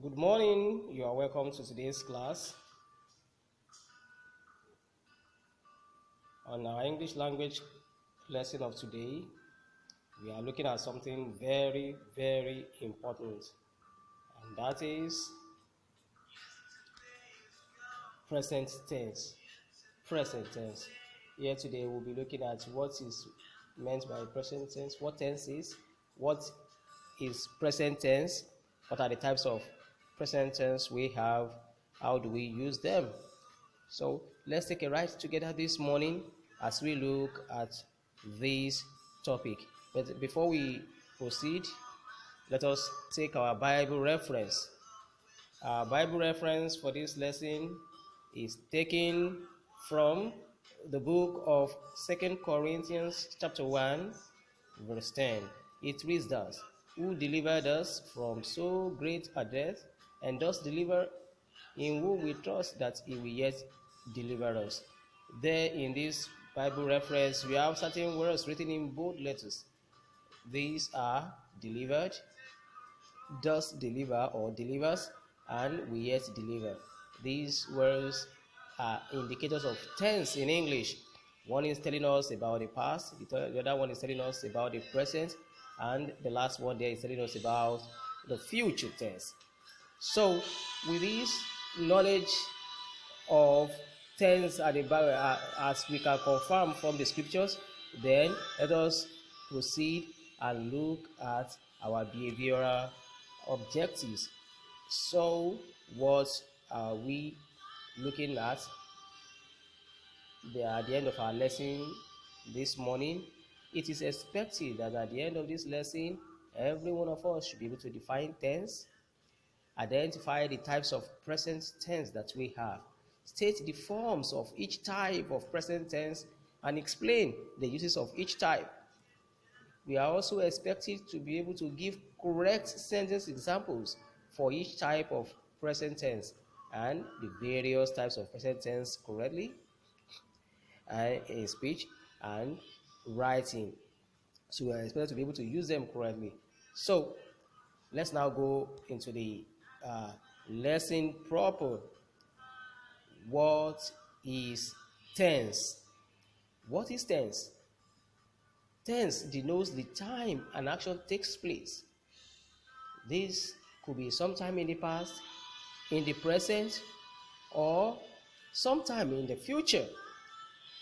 Good morning. You are welcome to today's class. On our English language lesson of today, we are looking at something very, very important, and that is present tense. Present tense. Here today, we'll be looking at what is meant by present tense, what tense is, what is present tense, what are the types of present tense we have, how do we use them. So let's take a ride together this morning as we look at this topic. But before we proceed, let us take our Bible reference. Our Bible reference for this lesson is taken from the book of 2 Corinthians chapter 1 verse 10. It reads thus, "Who delivered us from so great a death, and does deliver, in whom we trust that he will yet deliver us." There in this Bible reference, we have certain words written in bold letters. These are delivered, does deliver or delivers, and will yet deliver. These words are indicators of tense in English. One is telling us about the past, the other one is telling us about the present, and the last one there is telling us about the future tense. So, with this knowledge of tense at the Bible, as we can confirm from the scriptures, then let us proceed and look at our behavioral objectives. So, what are we looking at at the end of our lesson this morning? It is expected that at the end of this lesson, every one of us should be able to define tense, identify the types of present tense that we have, state the forms of each type of present tense, and explain the uses of each type. We are also expected to be able to give correct sentence examples for each type of present tense and the various types of present tense correctly and in speech and writing. So we are expected to be able to use them correctly. So let's now go into the lesson proper. What is tense? What is tense? Tense denotes the time an action takes place. This could be sometime in the past, in the present, or sometime in the future.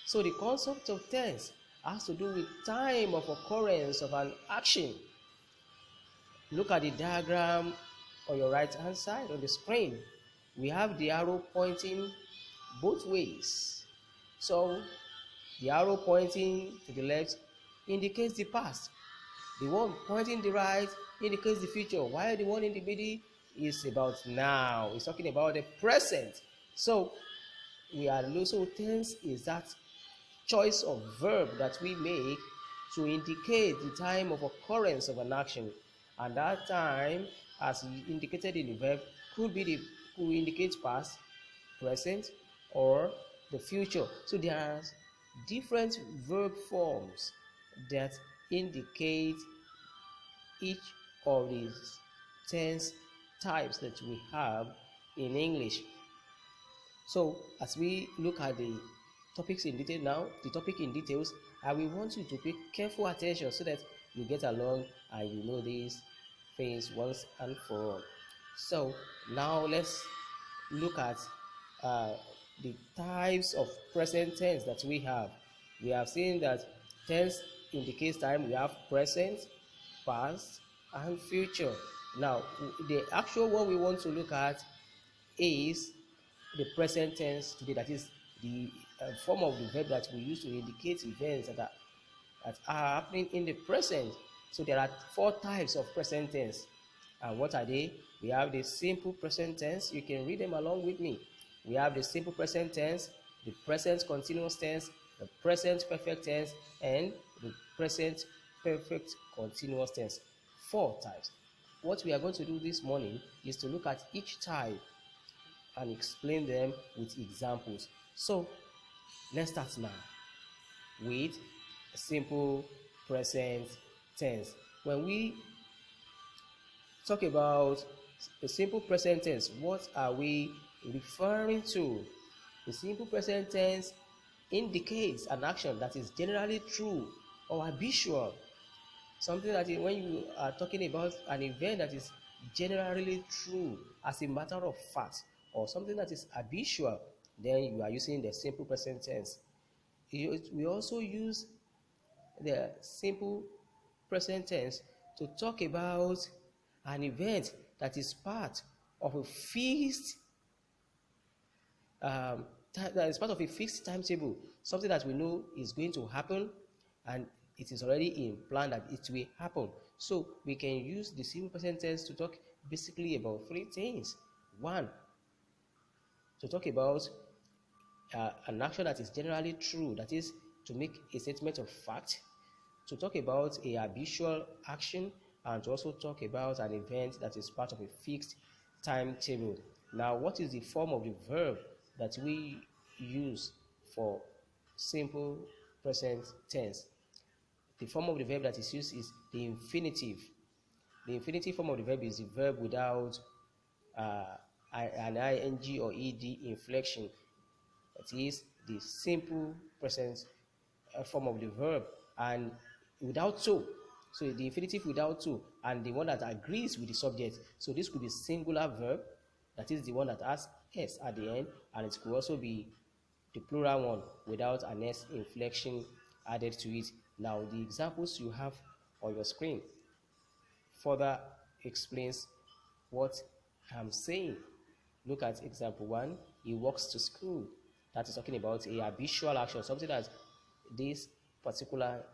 So the concept of tense has to do with time of occurrence of an action. Look at the diagram on your right hand side on the screen. We have the arrow pointing both ways. So the arrow pointing to the left indicates the past. The one pointing the right indicates the future, while the one in the middle is about now. It's talking about the present. So we are also tense is that choice of verb that we make to indicate the time of occurrence of an action, and that time, as indicated in the verb, could indicate past, present, or the future. So there are different verb forms that indicate each of these tense types that we have in English. So as we look at the topics in detail now, the topic in details, I will want you to pay careful attention so that you get along and you know these things once and for all. So now let's look at the types of present tense that we have. We have seen that tense indicates time. We have present, past, and future. Now, the actual one we want to look at is the present tense today. That is the form of the verb that we use to indicate events that are happening in the present. So there are 4 types of present tense. And what are they? We have the simple present tense. You can read them along with me. We have the simple present tense, the present continuous tense, the present perfect tense, and the present perfect continuous tense. 4 types. What we are going to do this morning is to look at each type and explain them with examples. So let's start now with a simple present tense. When we talk about The simple present tense, what are we referring to? The simple present tense indicates an action that is generally true or habitual. Something that when you are talking about an event that is generally true as a matter of fact, or something that is habitual, then you are using the simple present tense. We also use the simple present tense to talk about an event that is part of a fixed that is part of a fixed timetable, something that we know is going to happen and it is already in plan that it will happen. So we can use the simple present tense to talk basically about three things. One, to talk about an action that is generally true, that is to make a statement of fact, to talk about a habitual action, and to also talk about an event that is part of a fixed timetable. Now, what is the form of the verb that we use for simple present tense? The form of the verb that is used is the infinitive. The infinitive form of the verb is the verb without an ing or ed inflection. That is the simple present form of the verb, and without to. So the infinitive without to, and the one that agrees with the subject. So this could be singular verb, that is the one that has s at the end, and it could also be the plural one without an s inflection added to it. Now the examples you have on your screen further explains what I'm saying. Look at example 1. He walks to school. That is talking about a habitual action, something that this particular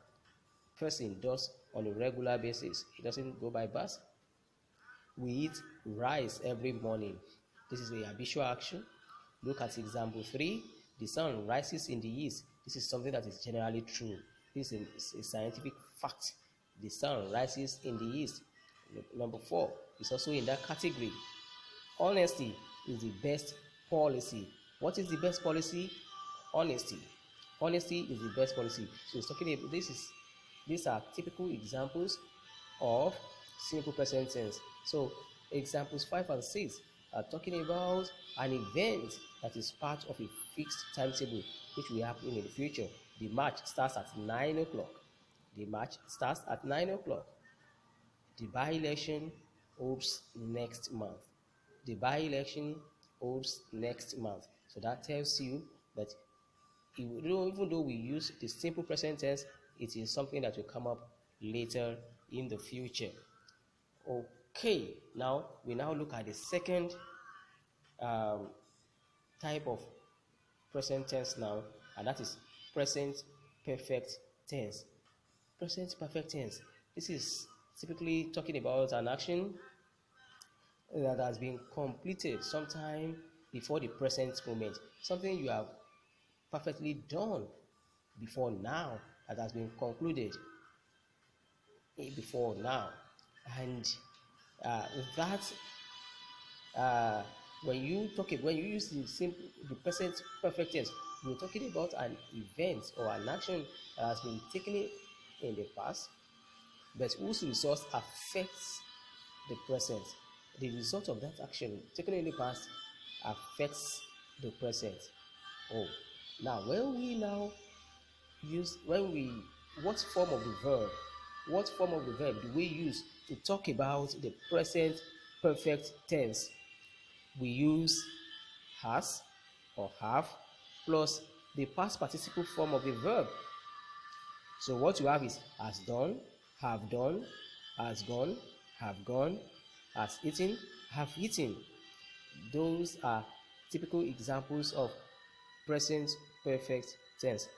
person does on a regular basis. He doesn't go by bus. We eat rice every morning. This is a habitual action. Look at example 3. The sun rises in the east. This is something that is generally true. This is a scientific fact. The sun rises in the east. Number 4 is also in that category. Honesty is the best policy. What is the best policy? Honesty. Honesty is the best policy. So it's talking about these are typical examples of simple present tense. So examples 5 and 6 are talking about an event that is part of a fixed timetable which will happen in the future. The match starts at 9 o'clock. The match starts at 9 o'clock. The by-election holds next month. The by-election holds next month. So that tells you that even though we use the simple present tense, it is something that will come up later in the future. Okay, now we look at the second type of present tense now, and that is present perfect tense. Present perfect tense. This is typically talking about an action that has been completed sometime before the present moment, something you have perfectly done before now, that has been concluded before now. And that when you use the present perfect tense, you're talking about an event or an action that has been taken in the past, but whose result affects the present. The result of that action taken in the past affects the present. Now what form of the verb do we use to talk about the present perfect tense? We use has or have plus the past participle form of the verb. So what you have is has done, have done, has gone, have gone, has eaten, have eaten. Those are typical examples of present perfect tense.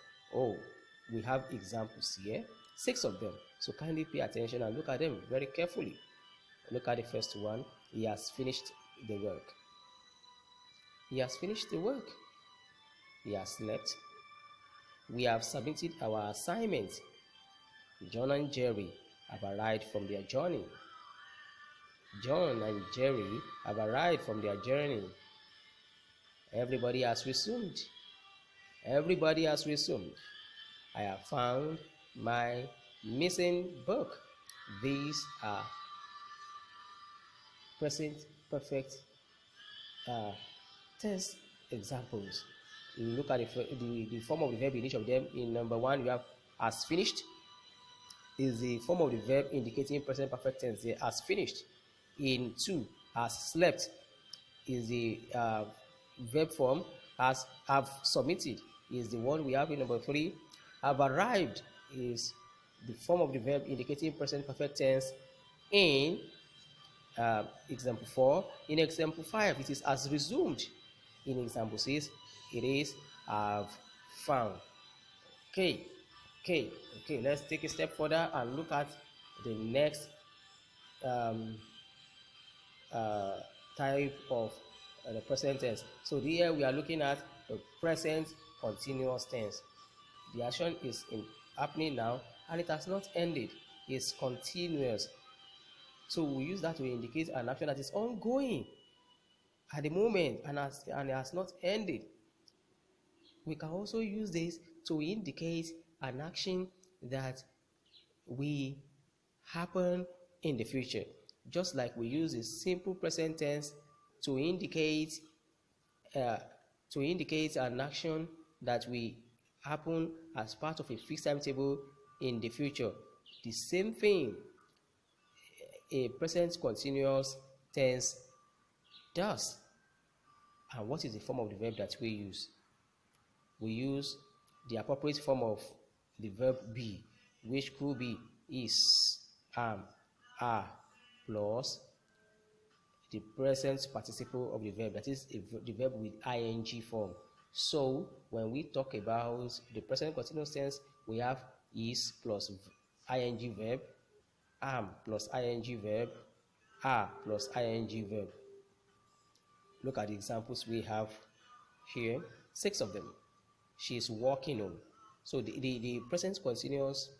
We have examples here, 6 of them. So kindly pay attention and look at them very carefully. Look at the first one. He has finished the work. He has finished the work. He has slept. We have submitted our assignment. John and Jerry have arrived from their journey. John and Jerry have arrived from their journey. Everybody has resumed. Everybody has resumed. I have found my missing book. These are present perfect uh, tense examples. You look at the form of the verb in each of them. In number one, you have as finished, is the form of the verb indicating present perfect tense. The as finished. In two, as slept is the verb form. As have submitted is the one we have in number three. Have arrived is the form of the verb indicating present perfect tense in example 4. In example 5, it is as resumed. In example 6, it is have found. Okay, okay. Let's take a step further and look at the next um, uh, type of the present tense. So here we are looking at the present continuous tense. The action is happening now and it has not ended. It's continuous. So we use that to indicate an action that is ongoing at the moment and it has not ended. We can also use this to indicate an action that will happen in the future, just like we use the simple present tense to indicate uh, an action that will happen as part of a fixed timetable in the future. The same thing a present continuous tense does. And what is the form of the verb that we use? We use the appropriate form of the verb be, which could be is, am, are, plus the present participle of the verb, that is the verb with ing form. So when we talk about the present continuous tense, we have is plus ing verb, am plus ing verb, are plus ing verb. Look at the examples we have here, 6 of them. She is walking home. So the present continuous,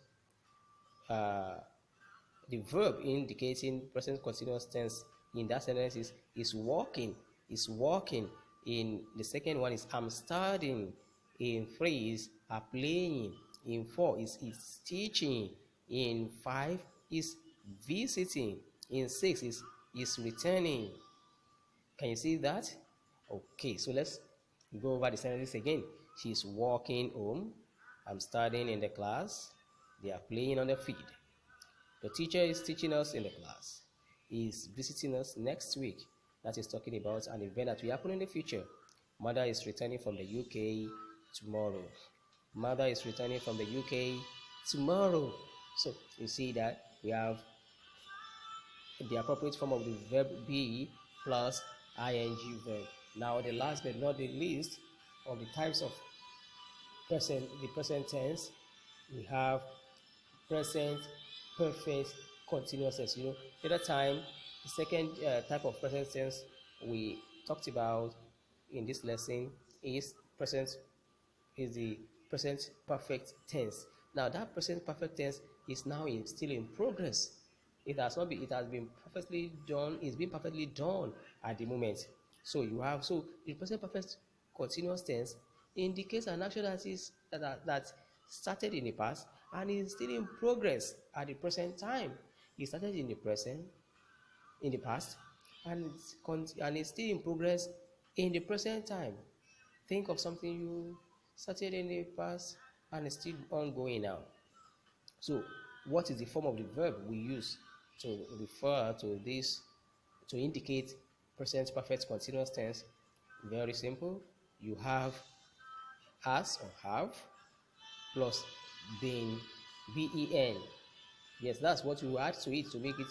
the verb indicating present continuous tense in that sentence is walking. Is walking. In the second one is I'm studying. In 3 is are playing. In 4 is teaching. In 5 is visiting. In 6 is returning. Can you see that? Okay, so let's go over the sentences again. She's walking home. I'm studying in the class. They are playing on the field. The teacher is teaching us in the class. He's visiting us next week. That is talking about an event that will happen in the future. Mother is returning from the UK tomorrow. Mother is returning from the UK tomorrow. So you see that we have the appropriate form of the verb be plus ing verb. Now the last but not the least of the types of the present tense, we have present perfect continuous tense. The other time, the second type of present tense we talked about in this lesson is the present perfect tense. Now that present perfect tense is now still in progress. It has been perfectly done. It's been perfectly done at the moment. So the present perfect continuous tense indicates an action that started in the past and is still in progress at the present time. It started in the past, and it's still in progress in the present time. Think of something you started in the past and it's still ongoing now. So what is the form of the verb we use to refer to this, to indicate present perfect continuous tense? Very simple. You have has or have plus been, ben. Yes, that's what you add to it to make it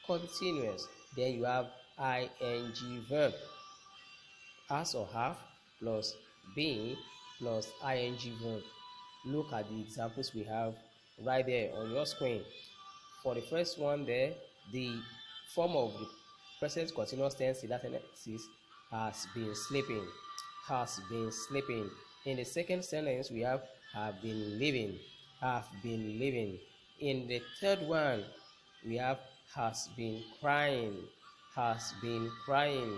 continuous. Then you have ing verb. Has or have plus been plus ing verb. Look at the examples we have right there on your screen. For the first one there, the form of the present continuous tense in that sentence has been sleeping. Has been sleeping. In the second sentence, we have been living. Have been living. In the third one, we have has been crying. Has been crying.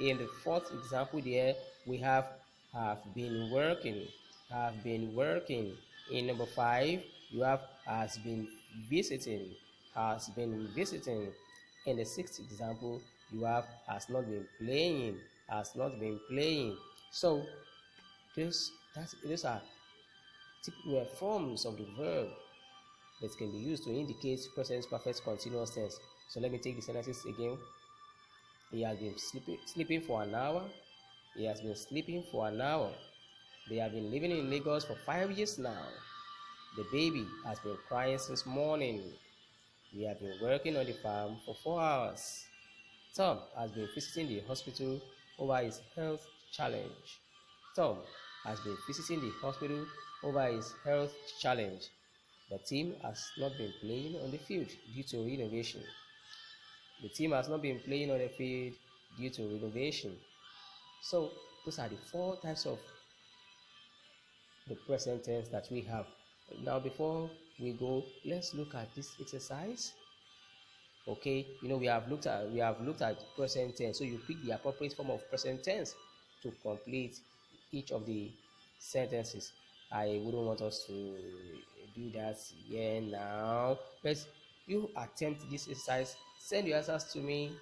In the fourth example there, we have been working. Have been working. In number 5, you have has been visiting. Has been visiting. In the sixth example, you have has not been playing, has not been playing. So these are typical forms of the verb that can be used to indicate present perfect continuous tense. So let me take the sentences again. He has been sleeping for an hour. He has been sleeping for an hour. They have been living in Lagos for 5 years now. The baby has been crying since morning. We have been working on the farm for 4 hours. Tom has been visiting the hospital over his health challenge. Tom has been visiting the hospital over his health challenge. The team has not been playing on the field due to renovation. The team has not been playing on the field due to renovation. So those are the four types of the present tense that we have. Now before we go, let's look at this exercise. Okay, we have looked at present tense, so you pick the appropriate form of present tense to complete each of the sentences. I wouldn't want us to do that here now, but you attempt this exercise. Send your answers to me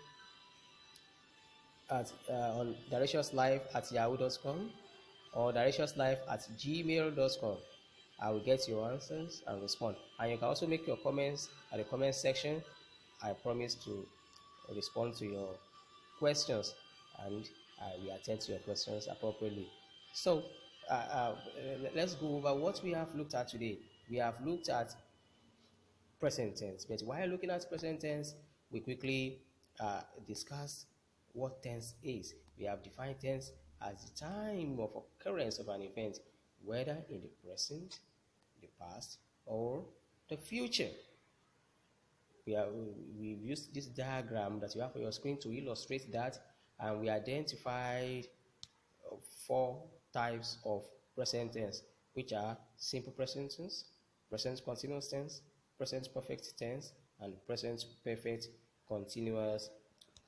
at on directionslife@yahoo.com or directionslife@gmail.com. I will get your answers and respond. And you can also make your comments at the comment section. I promise to respond to your questions and I will attend to your questions appropriately. So let's go over what we have looked at today. We have looked at present tense, but while looking at present tense, we quickly discuss what tense is. We have defined tense as the time of occurrence of an event, whether in the present, the past, or the future. We've used this diagram that you have on your screen to illustrate that, and we identified four types of present tense, which are simple present tense, present continuous tense, present perfect tense, and present perfect continuous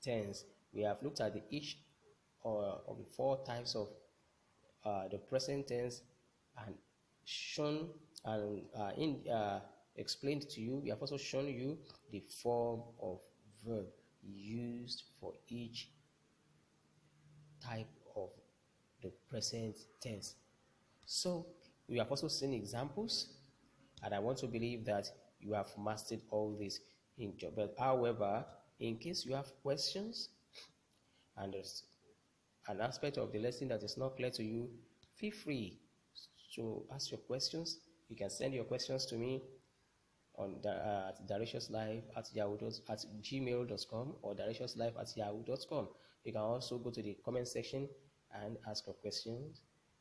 tense. We have looked at each of the four types of the present tense and shown and explained to you. We have also shown you the form of verb used for each type of the present tense. So we have also seen examples, and I want to believe that you have mastered all this in job. But however, in case you have questions and there's an aspect of the lesson that is not clear to you, feel free to ask your questions. You can send your questions to me on directionslife@gmail.com or directionslife@yahoo.com. You can also go to the comment section and ask your questions.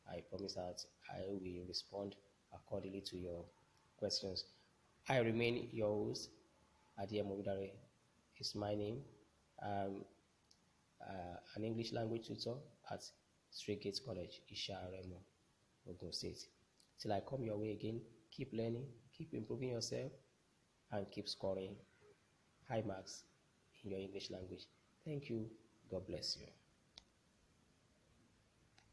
I promise that I will respond accordingly to your questions. I remain your host, Adia Mobidare is my name. An English language tutor at Straight Gates College, Isharemo, Ogun State. Till I come your way again, keep learning, keep improving yourself, and keep scoring high marks in your English language. Thank you. God bless you.